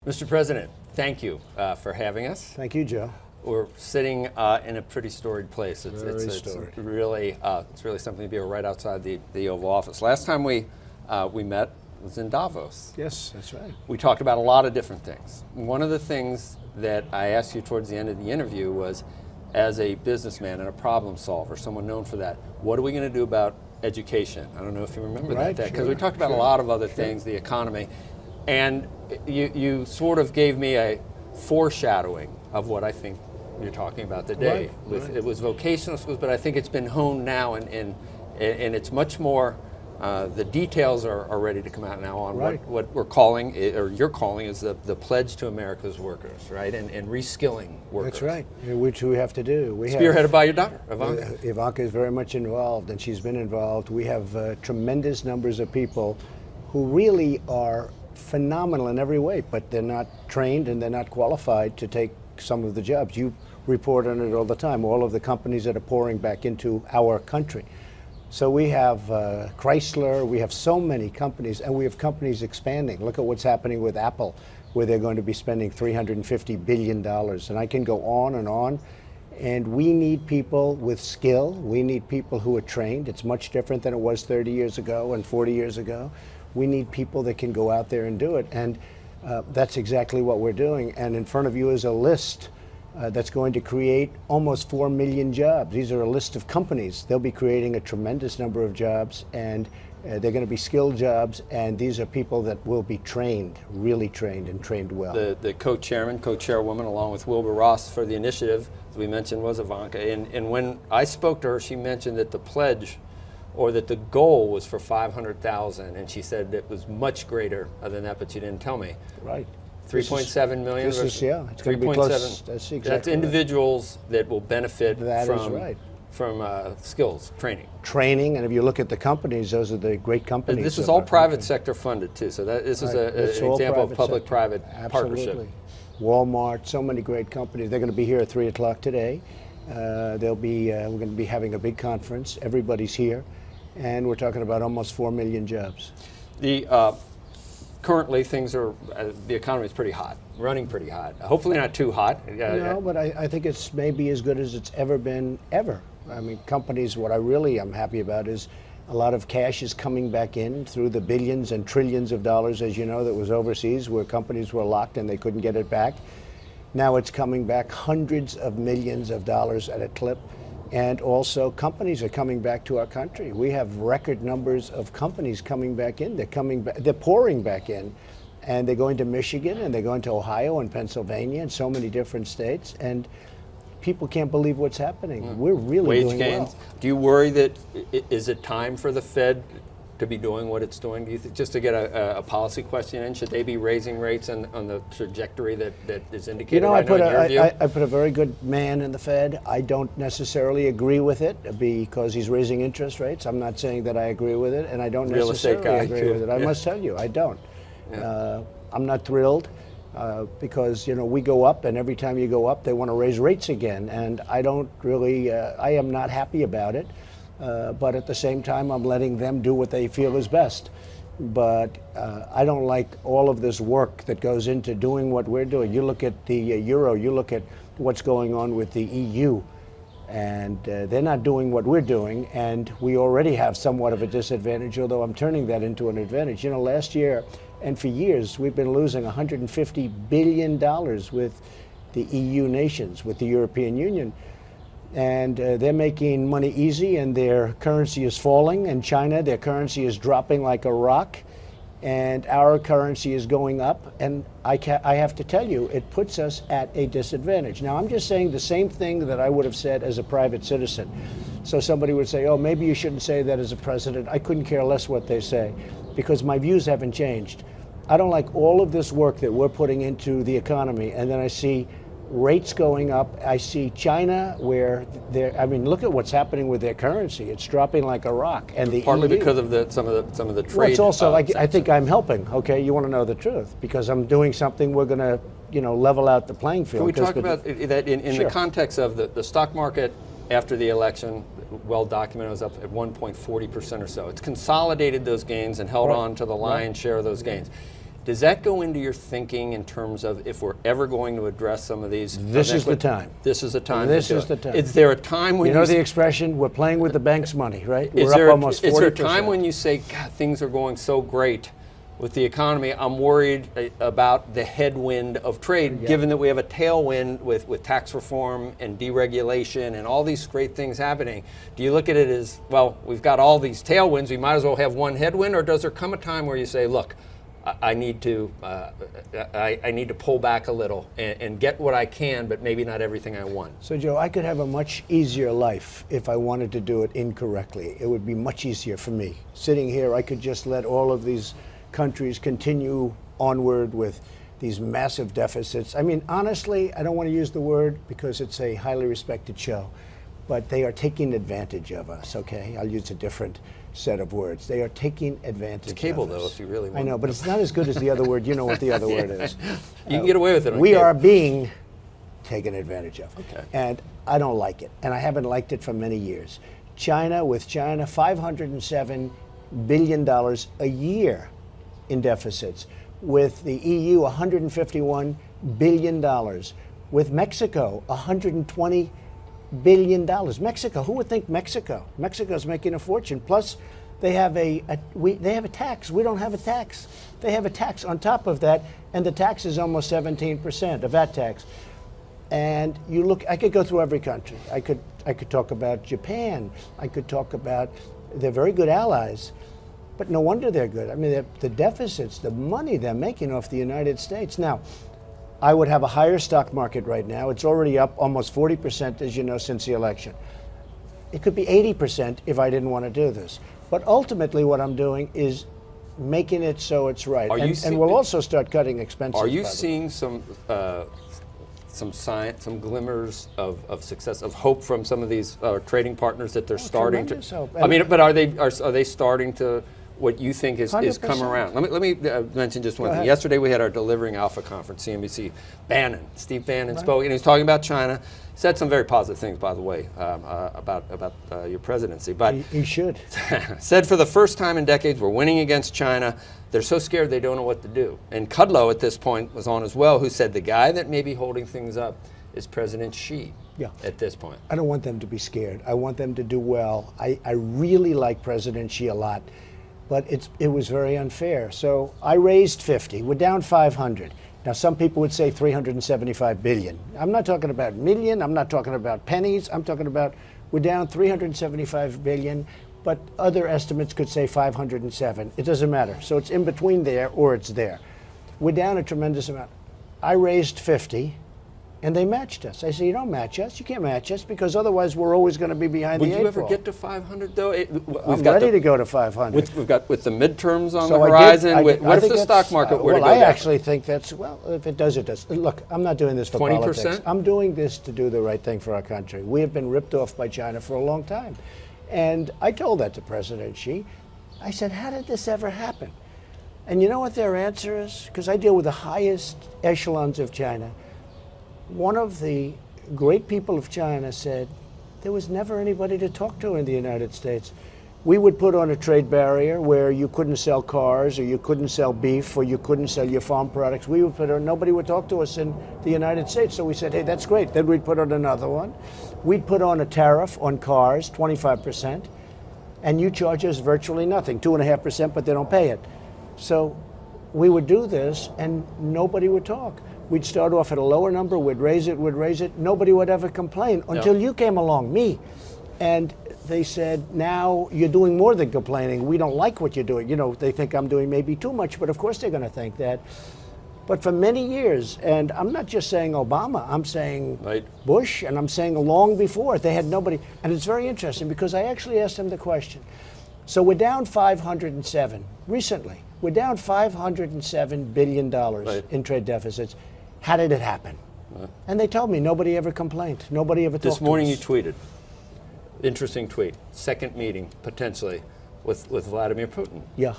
Mr. President, thank you for having us. Thank you, Joe. We're sitting in a pretty storied place. It's really something to be right outside the Oval Office. Last time we met was in Davos. Yes, that's right. We talked about a lot of different things. One of the things that I asked you towards the end of the interview was, as a businessman and a problem solver, someone known for that, what are we going to do about education? I don't know if you remember that, because we talked about a lot of other things, the economy, and you sort of gave me a foreshadowing of what I think you're talking about today. It was vocational schools, but I think it's been honed now, and it's much more. The details are ready to come out now on what we're calling, or you're calling, is the pledge to America's workers, right? And reskilling workers. That's right, which we have to do. Spearheaded by your daughter, Ivanka. Ivanka is very much involved, and she's been involved. We have tremendous numbers of people who really are phenomenal in every way, but they're not trained and they're not qualified to take some of the jobs. You report on it all the time, all of the companies that are pouring back into our country. So we have Chrysler, we have so many companies, and we have companies expanding. Look at what's happening with Apple, where they're going to be spending $350 billion. And I can go on. And we need people with skill. We need people who are trained. It's much different than it was 30 years ago and 40 years ago. We need people that can go out there and do it. And that's exactly what we're doing. And in front of you is a list that's going to create almost 4 million jobs. These are a list of companies. They'll be creating a tremendous number of jobs, and they're going to be skilled jobs, and these are people that will be trained, really trained, and trained well. The co-chairman, co-chairwoman, along with Wilbur Ross for the initiative, as we mentioned, was Ivanka. And when I spoke to her, she mentioned that the pledge, or that the goal, was for 500,000, and she said it was much greater than that, but she didn't tell me. Right. 3.7 million. This is, yeah, it's going to be close. That's exactly That's individuals that will benefit from skills, training. Training, and if you look at the companies, those are the great companies. And this is all private sector funded too, so this is an example of public-private partnership. Walmart, so many great companies. They're going to be here at 3 o'clock today. We're going to be having a big conference. Everybody's here, and we're talking about almost 4 million jobs. Currently, the economy is pretty hot, running pretty hot. Hopefully not too hot. No, but I think it's maybe as good as it's ever been, ever. I mean, companies, what I really am happy about is a lot of cash is coming back in through the billions and trillions of dollars, as you know, that was overseas, where companies were locked and they couldn't get it back. Now it's coming back hundreds of millions of dollars at a clip. And also, companies are coming back to our country. We have record numbers of companies coming back in. They're pouring back in, and they're going to Michigan, and they're going to Ohio and Pennsylvania and so many different states. And people can't believe what's happening. We're really doing well. Do you worry that is it time for the Fed to be doing what it's doing? Do you think, just to get a policy question in, should they be raising rates on the trajectory that is indicated right now in your view? I put a very good man in the Fed. I don't necessarily agree with it because he's raising interest rates. I'm not saying that I agree with it, and I don't necessarily agree with it. I must tell you, I don't. Yeah. I'm not thrilled because we go up, and every time you go up, they want to raise rates again, and I don't really. I am not happy about it. But at the same time, I'm letting them do what they feel is best. But I don't like all of this work that goes into doing what we're doing. You look at the euro, you look at what's going on with the EU, and they're not doing what we're doing, and we already have somewhat of a disadvantage, although I'm turning that into an advantage. Last year and for years, we've been losing $150 billion with the EU nations, with the European Union. And they're making money easy, and their currency is falling. And China, their currency is dropping like a rock, and our currency is going up. And I have to tell you, it puts us at a disadvantage. Now, I'm just saying the same thing that I would have said as a private citizen. So somebody would say, oh, maybe you shouldn't say that as a president. I couldn't care less what they say, because my views haven't changed. I don't like all of this work that we're putting into the economy, and then I see rates going up. I see China, where look at what's happening with their currency. It's dropping like a rock. And partly because of some of the trade. Well, it's also I think I'm helping. Okay, you want to know the truth, because I'm doing something. We're going to level out the playing field. Can we talk about that in the context of the stock market after the election? Well documented, was up at 1.40% or so. It's consolidated those gains and held on to the lion's share of those gains. Does that go into your thinking in terms of if we're ever going to address some of these? This is the time. This is the time. This is the time. Is there a time when you know the expression? We're playing with the bank's money, right? Is we're there, up almost 40%. Is there a time when you say, God, things are going so great with the economy? I'm worried about the headwind of trade, given that we have a tailwind with tax reform and deregulation and all these great things happening. Do you look at it as, well, we've got all these tailwinds, we might as well have one headwind, or does there come a time where you say, look, I need to pull back a little and get what I can, but maybe not everything I want? So, Joe, I could have a much easier life if I wanted to do it incorrectly. It would be much easier for me. Sitting here, I could just let all of these countries continue onward with these massive deficits. I mean, honestly, I don't want to use the word because it's a highly respected show, but they are taking advantage of us, okay? I'll use a different set of words. They are taking advantage it's cable, of us. though, if you really want. I know, but it's not as good as the other word. You know what the other word is. You can get away with it on We cable. are being taken advantage of. Okay. And I don't like it. And I haven't liked it for many years. China, $507 billion a year in deficits. With the EU, $151 billion. With Mexico, $120 billion. Mexico, who would think Mexico? Mexico's making a fortune. Plus, they have they have a tax. We don't have a tax. They have a tax on top of that, and the tax is almost 17%, a VAT tax. And you look, I could go through every country. I could talk about Japan. I could talk about, they're very good allies, but no wonder they're good. I mean, the deficits, the money they're making off the United States. Now, I would have a higher stock market right now. It's already up almost 40%, as you know, since the election. It could be 80% if I didn't want to do this. But ultimately, what I'm doing is making it so it's right. And we'll also start cutting expenses. Are you seeing some sign, some glimmers of success, of hope from some of these trading partners that they're starting to? Hope. I mean, but are they starting to? What you think is come 100%. around? Let me mention just one thing. Yesterday we had our Delivering Alpha conference, CNBC. Steve Bannon spoke, and he was talking about China. Said some very positive things, by the way, about your presidency. But he should. Said for the first time in decades, we're winning against China. They're so scared they don't know what to do. And Kudlow at this point was on as well, who said the guy that may be holding things up is President Xi. Yeah. At this point. I don't want them to be scared. I want them to do well. I really like President Xi a lot. But it was very unfair. So I raised 50. We're down 500. Now, some people would say 375 billion. I'm not talking about million. I'm not talking about pennies. I'm talking about we're down 375 billion. But other estimates could say 507. It doesn't matter. So it's in between there or it's there. We're down a tremendous amount. I raised 50. And they matched us. I said, you don't match us. You can't match us because otherwise we're always going to be behind the eight ball. Would you ever get to 500 though? I'm ready to go to 500. We've got with the midterms on the horizon. What if the stock market were to go down? I actually think that's, well, if it does, it does. Look, I'm not doing this for 20%? politics. I'm doing this to do the right thing for our country. We have been ripped off by China for a long time. And I told that to President Xi. I said, how did this ever happen? And you know what their answer is? Because I deal with the highest echelons of China. One of the great people of China said, there was never anybody to talk to in the United States. We would put on a trade barrier where you couldn't sell cars or you couldn't sell beef or you couldn't sell your farm products. We would put on, nobody would talk to us in the United States. So we said, hey, that's great. Then we'd put on another one. We'd put on a tariff on cars, 25%, and you charge us virtually nothing, 2.5%, but they don't pay it. So we would do this and nobody would talk. We'd start off at a lower number, we'd raise it, nobody would ever complain until you came along, me. And they said, now you're doing more than complaining. We don't like what you're doing. You know, they think I'm doing maybe too much, but of course they're going to think that. But for many years, and I'm not just saying Obama, I'm saying Bush, and I'm saying long before, they had nobody. And it's very interesting because I actually asked them the question. So we're down 507 recently. We're down $507 billion in trade deficits. How did it happen? And they told me nobody ever complained. Nobody ever talked to us. This morning you tweeted, interesting tweet, second meeting potentially with Vladimir Putin. Yeah.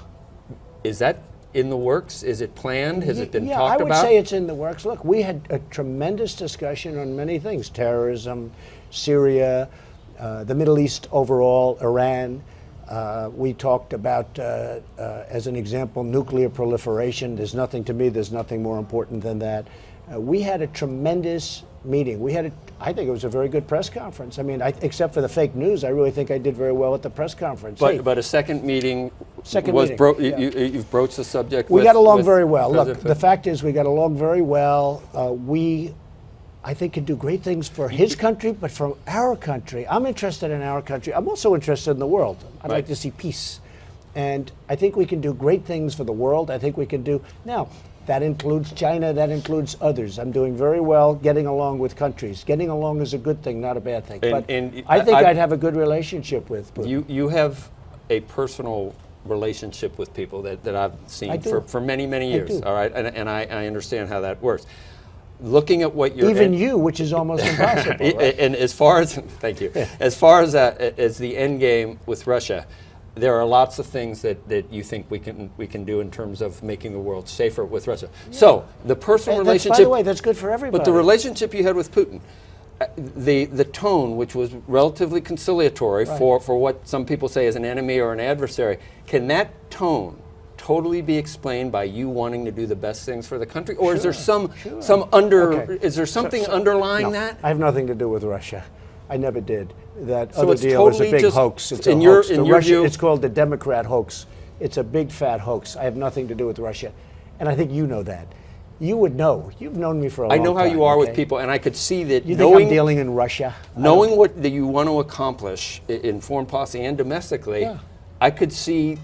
Is that in the works? Is it planned? Has it been talked about? Yeah, I would say it's in the works. Look, we had a tremendous discussion on many things, terrorism, Syria, the Middle East overall, Iran. We talked about, as an example, nuclear proliferation. There's nothing more important than that. We had a tremendous meeting. I think it was a very good press conference. I mean, except for the fake news, I really think I did very well at the press conference. But a second meeting you've broached the subject. We got along very well. Look, the fact is we got along very well. I think can do great things for his country, but for our country, I'm interested in our country. I'm also interested in the world. I'd like to see peace. And I think we can do great things for the world. I think we can do, now, that includes China, that includes others. I'm doing very well getting along with countries. Getting along is a good thing, not a bad thing. But I think I'd have a good relationship with Putin. You have a personal relationship with people that I've seen for many, many years, all right? And I understand how that works. Looking at what you're even you, which is almost impossible. Right? And as far as thank you, as far as the end game with Russia, there are lots of things that you think we can do in terms of making the world safer with Russia. Yeah. So the personal relationship. By the way, that's good for everybody. But the relationship you had with Putin, the tone, which was relatively conciliatory for what some people say is an enemy or an adversary, can that tone totally be explained by you wanting to do the best things for the country, or is there is there something underlying that? I have nothing to do with Russia. I never did. That so other it's deal totally is a big hoax. It's a hoax. In your view, it's called the Democrat hoax. It's a big fat hoax. I have nothing to do with Russia, and I think you know that. You would know. You've known me for a long time. I know how you are with people, and I could see that. You think I'm dealing in Russia? Knowing what that you want to accomplish in foreign policy and domestically, I could see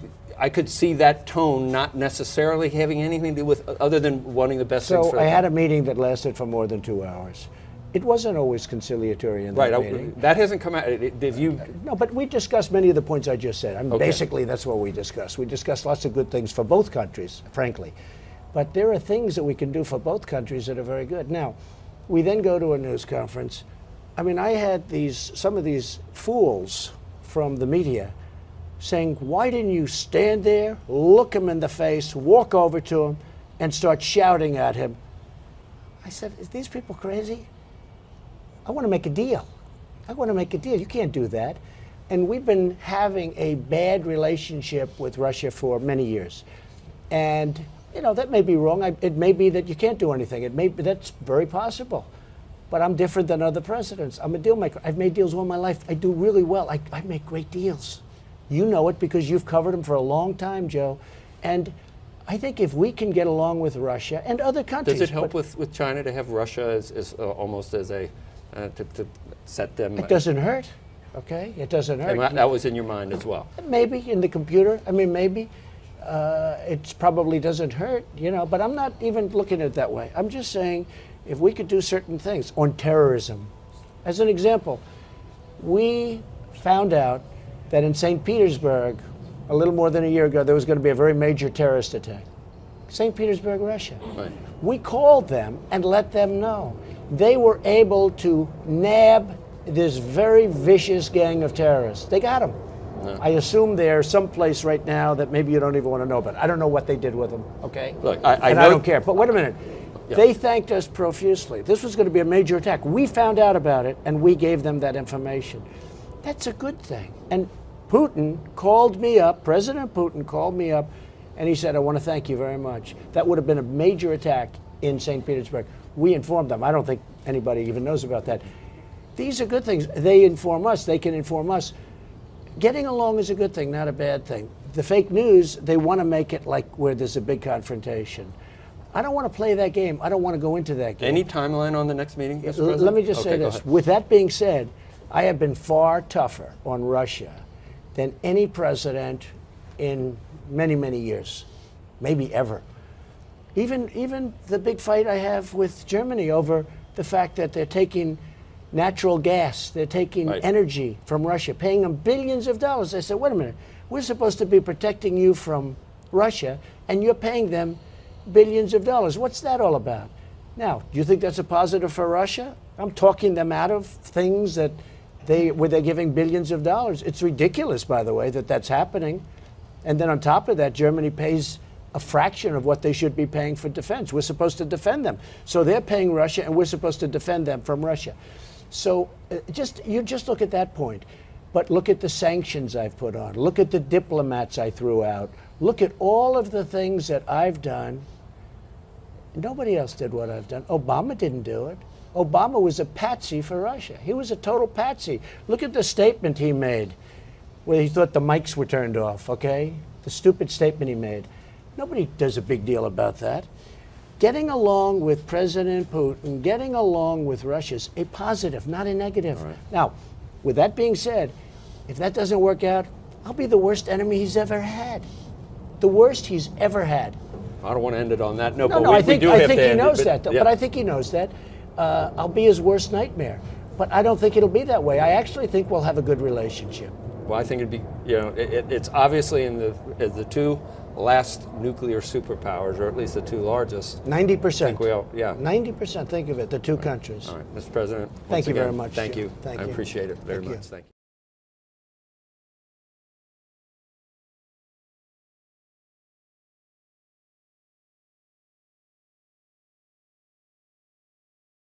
that tone not necessarily having anything to do with other than wanting the best things for the country. So I had a meeting that lasted for more than 2 hours. It wasn't always conciliatory in that meeting. That hasn't come out. No, but we discussed many of the points I just said. I mean, basically, that's what we discussed. We discussed lots of good things for both countries, frankly. But there are things that we can do for both countries that are very good. Now, we then go to a news conference. I mean, I had some of these fools from the media saying, why didn't you stand there, look him in the face, walk over to him, and start shouting at him? I said, is these people crazy? I want to make a deal. I want to make a deal. You can't do that. And we've been having a bad relationship with Russia for many years. And, you know, that may be wrong. It may be that you can't do anything. That's very possible. But I'm different than other presidents. I'm a deal maker. I've made deals all my life. I do really well. I make great deals. You know it because you've covered them for a long time, Joe. And I think if we can get along with Russia and other countries. Does it help with China to have Russia as almost as a, to set them? It doesn't hurt, okay? It doesn't hurt. And that was in your mind as well? Maybe, in the computer. I mean, maybe. It probably doesn't hurt, you know, but I'm not even looking at it that way. I'm just saying if we could do certain things on terrorism. As an example, we found out that in St. Petersburg, a little more than a year ago, there was going to be a very major terrorist attack. St. Petersburg, Russia. Right. We called them and let them know. They were able to nab this very vicious gang of terrorists. They got them. No. I assume they're someplace right now that maybe you don't even want to know about. I don't know what they did with them, okay? Look, I don't care. But wait a minute. Yeah. They thanked us profusely. This was going to be a major attack. We found out about it, and we gave them that information. That's a good thing. And Putin called me up, President Putin called me up, and he said, I want to thank you very much. That would have been a major attack in St. Petersburg. We informed them. I don't think anybody even knows about that. These are good things. They inform us. They can inform us. Getting along is a good thing, not a bad thing. The fake news, they want to make it like where there's a big confrontation. I don't want to play that game. I don't want to go into that game. Any timeline on the next meeting, Mr. President? Let me just say this. With that being said, I have been far tougher on Russia than any president in many, many years, maybe ever. Even the big fight I have with Germany over the fact that they're taking natural gas, they're taking energy from Russia, paying them billions of dollars. I said, wait a minute, we're supposed to be protecting you from Russia, and you're paying them billions of dollars. What's that all about? Now, do you think that's a positive for Russia? I'm talking them out of things that where they're giving billions of dollars. It's ridiculous, by the way, that that's happening. And then on top of that, Germany pays a fraction of what they should be paying for defense. We're supposed to defend them. So they're paying Russia, and we're supposed to defend them from Russia. So you just look at that point. But look at the sanctions I've put on. Look at the diplomats I threw out. Look at all of the things that I've done. Nobody else did what I've done. Obama didn't do it. Obama was a patsy for Russia. He was a total patsy. Look at the statement he made where he thought the mics were turned off, okay? The stupid statement he made. Nobody does a big deal about that. Getting along with President Putin, getting along with Russia is a positive, not a negative. Right. Now, with that being said, if that doesn't work out, I'll be the worst enemy he's ever had. The worst he's ever had. I don't want to end it on that note, No, but no, I think he knows that. Yeah. But I think he knows that. I'll be his worst nightmare. But I don't think it'll be that way. I actually think we'll have a good relationship. Well, I think it'd be, it's obviously in the two last nuclear superpowers, or at least the two largest. 90%. I think we all, yeah. 90%, think of it, the two countries. All right, Mr. President. Thank you again, very much. Thank you. Thank I you. appreciate it very Thank you. much. Thank you.